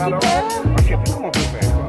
super. Je sais plus comment on peut faire, quoi.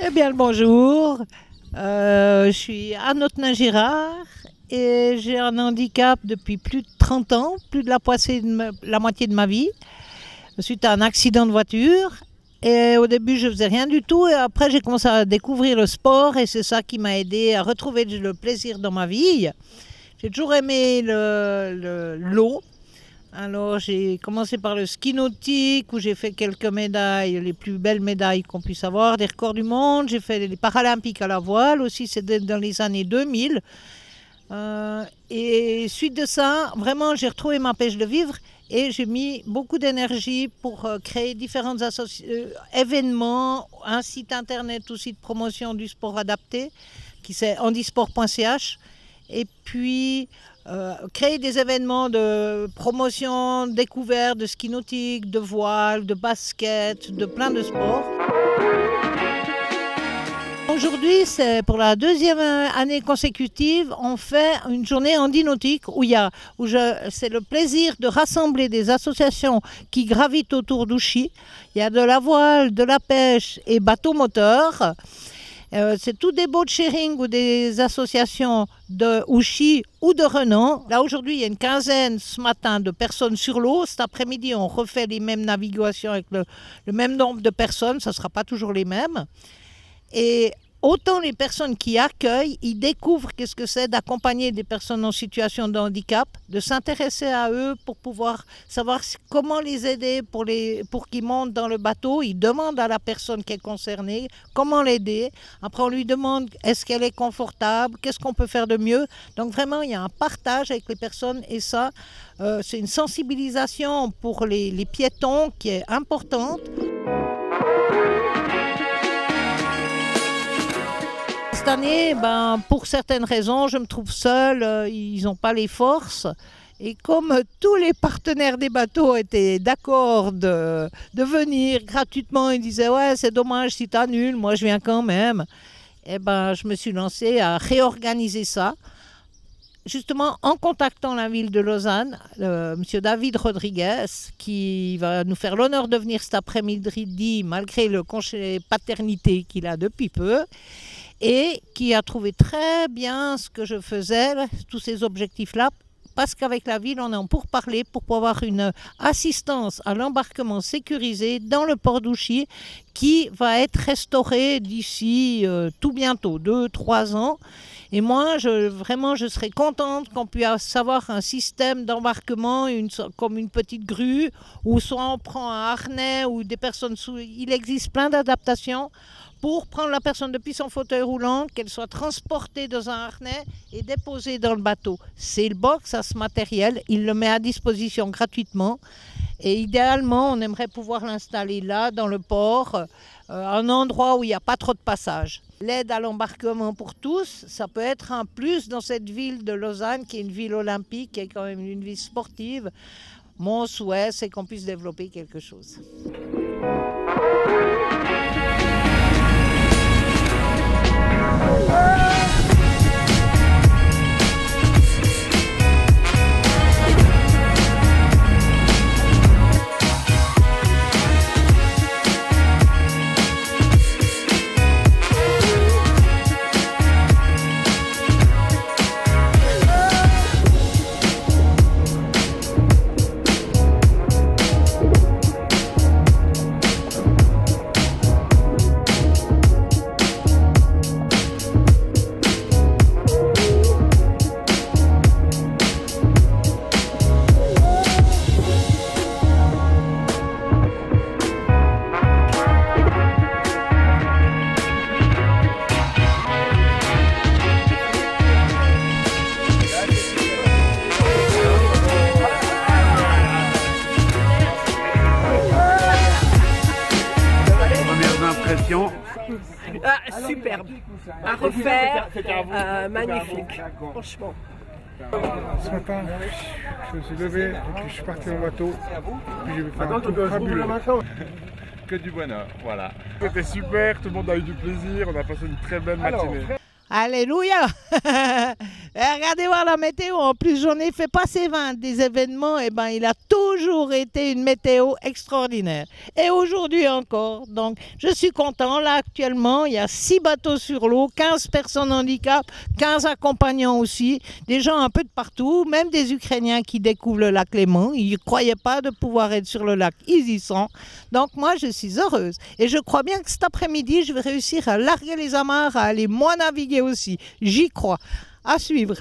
Eh bien, le bonjour. Je suis Anne Girard et j'ai un handicap depuis plus de 30 ans, plus de la moitié de ma vie, suite à un accident de voiture. Et au début, je faisais rien du tout et après, j'ai commencé à découvrir le sport et c'est ça qui m'a aidé à retrouver le plaisir dans ma vie. J'ai toujours aimé l'eau. Alors j'ai commencé par le ski nautique où j'ai fait quelques médailles, les plus belles médailles qu'on puisse avoir, des records du monde. J'ai fait les Paralympiques à la voile aussi, c'était dans les années 2000. Et suite de ça, vraiment j'ai retrouvé ma pêche de vivre et j'ai mis beaucoup d'énergie pour créer différents événements, un site internet aussi de promotion du sport adapté qui c'est handisport.ch et puis créer des événements de promotion, découverte de ski nautique, de voile, de basket, de plein de sports. Aujourd'hui, c'est pour la deuxième année consécutive, on fait une journée handi-nautique c'est le plaisir de rassembler des associations qui gravitent autour d'Ouchy. Il y a de la voile, de la pêche et bateau moteur. C'est tout des boat sharing ou des associations de Ouchy ou de Renan. Là aujourd'hui, il y a une quinzaine ce matin de personnes sur l'eau. Cet après-midi, on refait les mêmes navigations avec le même nombre de personnes. Ça ne sera pas toujours les mêmes. Et autant les personnes qui accueillent, ils découvrent qu'est-ce que c'est d'accompagner des personnes en situation de handicap, de s'intéresser à eux pour pouvoir savoir comment les aider pour qu'ils montent dans le bateau. Ils demandent à la personne qui est concernée comment l'aider. Après, on lui demande est-ce qu'elle est confortable, qu'est-ce qu'on peut faire de mieux. Donc vraiment, il y a un partage avec les personnes et ça, c'est une sensibilisation pour les piétons qui est importante. Cette année, pour certaines raisons, je me trouve seule, ils n'ont pas les forces. Et comme tous les partenaires des bateaux étaient d'accord de venir gratuitement, ils disaient « ouais, c'est dommage si tu annules, moi je viens quand même ». Et je me suis lancée à réorganiser ça, justement en contactant la ville de Lausanne, monsieur David Rodriguez, qui va nous faire l'honneur de venir cet après-midi, malgré le congé paternité qu'il a depuis peu. Et qui a trouvé très bien ce que je faisais, tous ces objectifs-là, parce qu'avec la ville, on est en pourparlers pour avoir une assistance à l'embarquement sécurisé dans le port d'Ouchy qui va être restauré d'ici tout bientôt, 2-3 ans. Et moi, je serais contente qu'on puisse avoir un système d'embarquement comme une petite grue, où soit on prend un harnais ou des personnes sous... Il existe plein d'adaptations pour prendre la personne depuis son fauteuil roulant, qu'elle soit transportée dans un harnais et déposée dans le bateau. C'est le box à ce matériel, il le met à disposition gratuitement. Et idéalement, on aimerait pouvoir l'installer là, dans le port, un endroit où il n'y a pas trop de passage. L'aide à l'embarquement pour tous, ça peut être un plus dans cette ville de Lausanne, qui est une ville olympique, qui est quand même une ville sportive. Mon souhait, c'est qu'on puisse développer quelque chose. Ah, superbe, à refaire, magnifique, franchement. Ce matin, je me suis levé, et puis je suis parti en bateau, puis j'ai fait un truc fabuleux. Que du bonheur, voilà. C'était super, tout le monde a eu du plaisir, on a passé une très belle matinée. Alléluia. Regardez voir la météo, en plus j'en ai fait passer 20 des événements, et ben il a toujours été une météo extraordinaire. Et aujourd'hui encore, donc je suis content, là actuellement il y a 6 bateaux sur l'eau, 15 personnes handicap, 15 accompagnants aussi, des gens un peu de partout, même des Ukrainiens qui découvrent le lac Léman, ils ne croyaient pas de pouvoir être sur le lac, ils y sont. Donc moi je suis heureuse et je crois bien que cet après-midi je vais réussir à larguer les amarres, à aller moins naviguer aussi, j'y crois. À suivre.